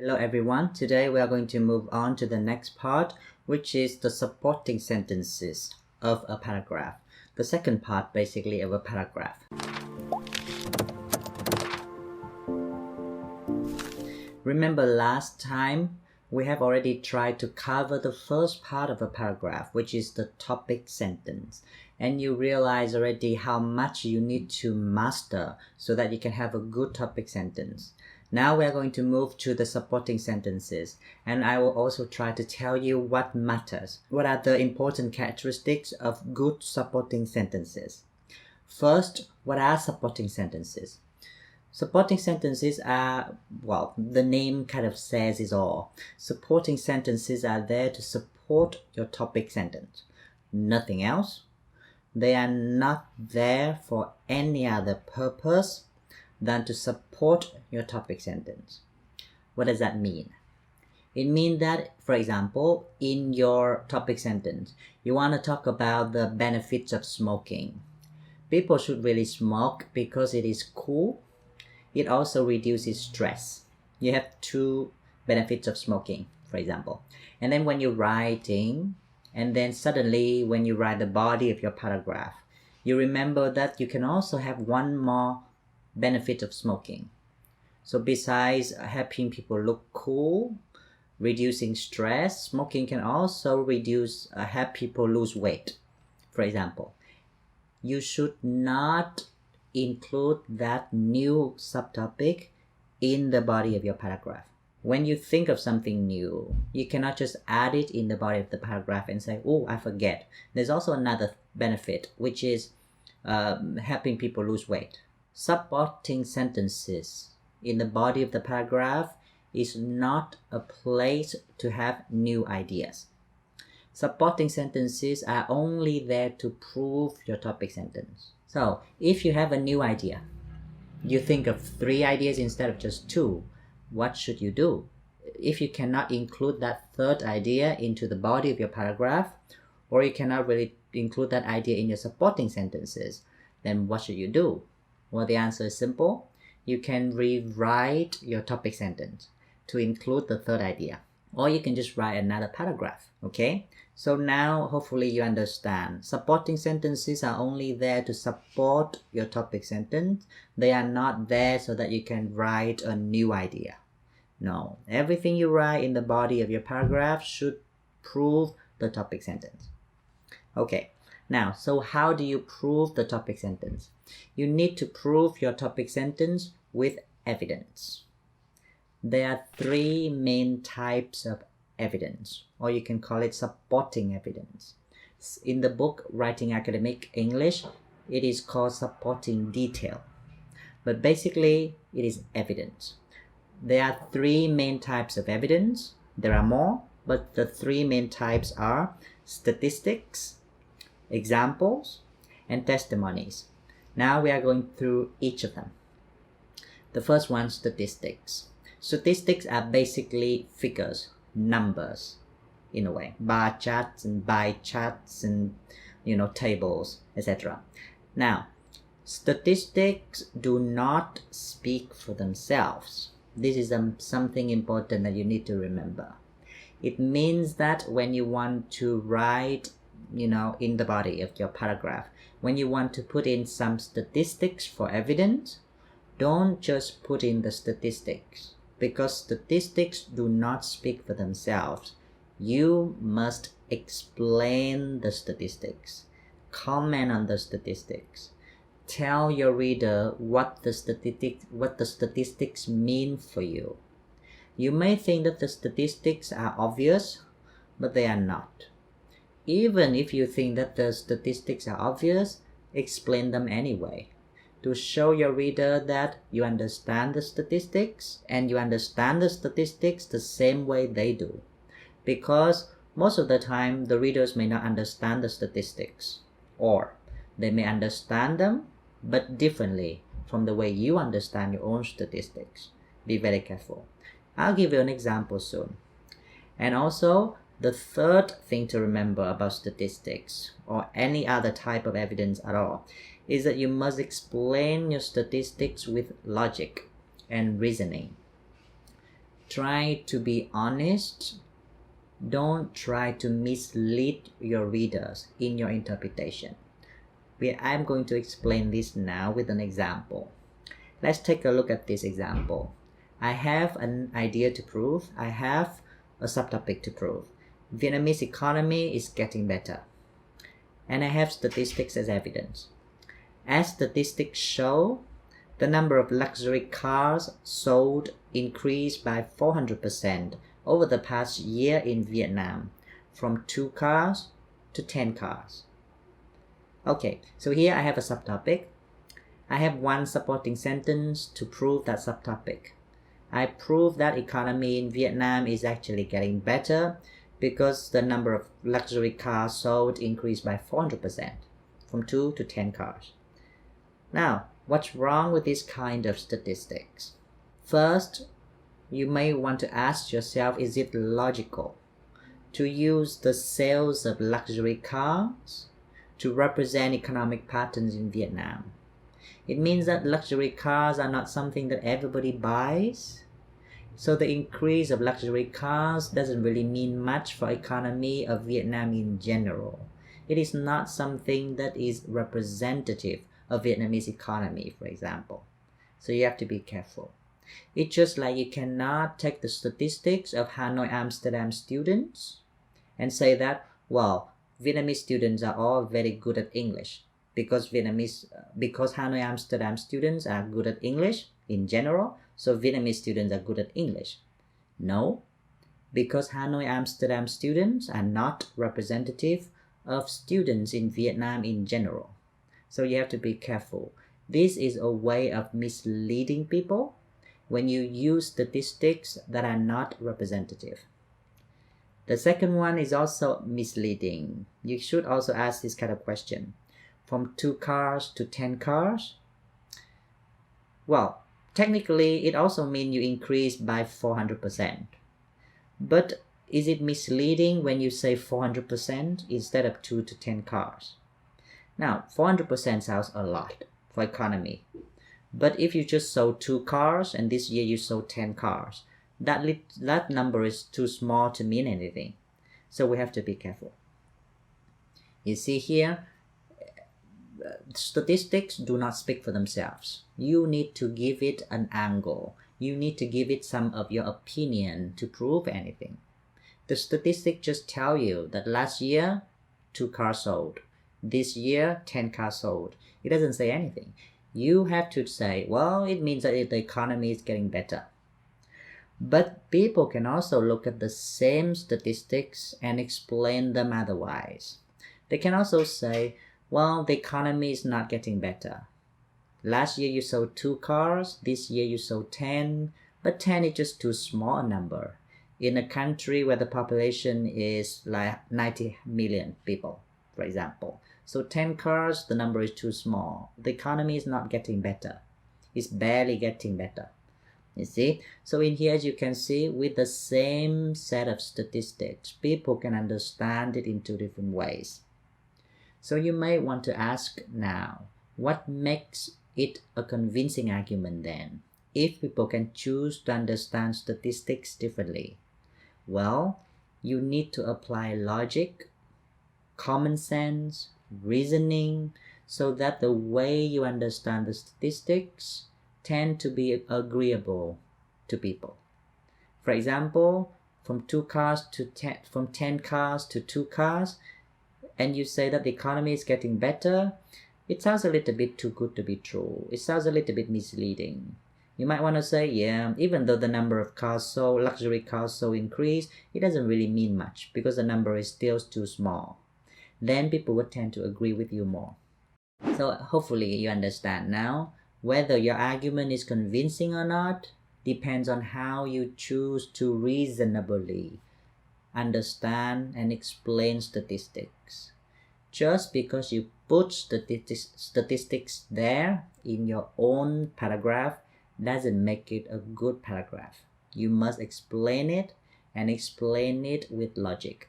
Hello everyone, today we are going to move on to the next part, which is the supporting sentences of a paragraph. The second part basically of a paragraph. Remember last time we have already tried to cover the first part of a paragraph, which is the topic sentence. And you realize already how much you need to master so that you can have a good topic sentence. Now we are going to move to the supporting sentences, and I will also try to tell you what matters. What are the important characteristics of good supporting sentences? First, what are supporting sentences? Supporting sentences are, well, the name kind of says it all. Supporting sentences are there to support your topic sentence. Nothing else. They are not there for any other purpose than to support your topic sentence. What does that mean? It means that, for example, in your topic sentence, you want to talk about the benefits of smoking. People should really smoke because it is cool. It also reduces stress. You have two benefits of smoking, for example. And then when you're writing, and then suddenly when you write the body of your paragraph, you remember that you can also have one more benefit of smoking. So besides helping people look cool, reducing stress, smoking can also help people lose weight. For example, you should not include that new subtopic in the body of your paragraph. When you think of something new, you cannot just add it in the body of the paragraph and say, oh, I forget. There's also another benefit, which is helping people lose weight. Supporting sentences in the body of the paragraph is not a place to have new ideas. Supporting sentences are only there to prove your topic sentence. So, if you have a new idea, you think of 3 ideas instead of just 2, what should you do? If you cannot include that third idea into the body of your paragraph, or you cannot really include that idea in your supporting sentences, then what should you do? Well, the answer is simple. You can rewrite your topic sentence to include the third idea. Or you can just write another paragraph, okay? So now, hopefully you understand. Supporting sentences are only there to support your topic sentence. They are not there so that you can write a new idea. No, everything you write in the body of your paragraph should prove the topic sentence. Okay. Now, so how do you prove the topic sentence? You need to prove your topic sentence with evidence. There are 3 main types of evidence, or you can call it supporting evidence. In the book Writing Academic English, it is called supporting detail. But basically, it is evidence. There are 3 main types of evidence. There are more, but the 3 main types are statistics, examples, and testimonies. Now we are going through each of them. The first one, statistics. Statistics are basically figures, numbers, in a way. Bar charts and pie charts and, tables, etc. Now, statistics do not speak for themselves. This is something important that you need to remember. It means that when you want to write in the body of your paragraph, when you want to put in some statistics for evidence, don't just put in the statistics, because statistics do not speak for themselves. You must explain the statistics, comment on the statistics, tell your reader what the statistics mean for you. You may think that the statistics are obvious, but they are not. Even if you think that the statistics are obvious, explain them anyway, to show your reader that you understand the statistics, and you understand the statistics the same way they do. Because most of the time, the readers may not understand the statistics, or they may understand them, but differently from the way you understand your own statistics. Be very careful. I'll give you an example soon. And also, the third thing to remember about statistics, or any other type of evidence at all, is that you must explain your statistics with logic and reasoning. try to be honest. Don't try to mislead your readers in your interpretation. I'm going to explain this now with an example. Let's take a look at this example. I have an idea to prove. I have a subtopic to prove. Vietnamese economy is getting better. And I have statistics as evidence. As statistics show, the number of luxury cars sold increased by 400% over the past year in Vietnam, from 2 cars to 10 cars. Okay, so here I have a subtopic. I have one supporting sentence to prove that subtopic. I prove that economy in Vietnam is actually getting better because the number of luxury cars sold increased by 400%, from 2 to 10 cars. Now, what's wrong with this kind of statistics? First, you may want to ask yourself, is it logical to use the sales of luxury cars to represent economic patterns in Vietnam? It means that luxury cars are not something that everybody buys. So the increase of luxury cars doesn't really mean much for economy of Vietnam in general. It is not something that is representative of Vietnamese economy, for example. So you have to be careful. It's just like you cannot take the statistics of Hanoi Amsterdam students and say that, well, Vietnamese students are all very good at English because Hanoi Amsterdam students are good at English in general, so Vietnamese students are good at English. No, because Hanoi Amsterdam students are not representative of students in Vietnam in general. So you have to be careful. This is a way of misleading people when you use statistics that are not representative. The second one is also misleading. You should also ask this kind of question. From 2 cars to 10 cars? Well, technically, it also means you increase by 400%. But is it misleading when you say 400% instead of 2 to 10 cars? Now, 400% sounds a lot for economy. But if you just sold 2 cars and this year you sold 10 cars, that number is too small to mean anything. So we have to be careful. You see here, statistics do not speak for themselves. You need to give it an angle. You need to give it some of your opinion to prove anything. The statistics just tell you that last year, 2 cars sold. This year, 10 cars sold. It doesn't say anything. You have to say, well, it means that the economy is getting better. But people can also look at the same statistics and explain them otherwise. They can also say, well, the economy is not getting better. Last year you sold 2 cars, this year you sold 10, but 10 is just too small a number in a country where the population is like 90 million people, for example. So 10 cars, the number is too small. The economy is not getting better. It's barely getting better. You see? So in here, as you can see, with the same set of statistics, people can understand it in 2 different ways. So you may want to ask now, what makes it a convincing argument then, if people can choose to understand statistics differently? Well, you need to apply logic, common sense, reasoning, so that the way you understand the statistics tend to be agreeable to people. For example, from 10 cars to 2 cars, and you say that the economy is getting better, it sounds a little bit too good to be true. It sounds a little bit misleading. You might want to say, yeah, even though the number of cars sold, luxury cars sold increased, it doesn't really mean much because the number is still too small. Then people would tend to agree with you more. So hopefully you understand now. Whether your argument is convincing or not depends on how you choose to reasonably understand and explain statistics. Just because you put statistics there in your own paragraph doesn't make it a good paragraph. You must explain it and explain it with logic.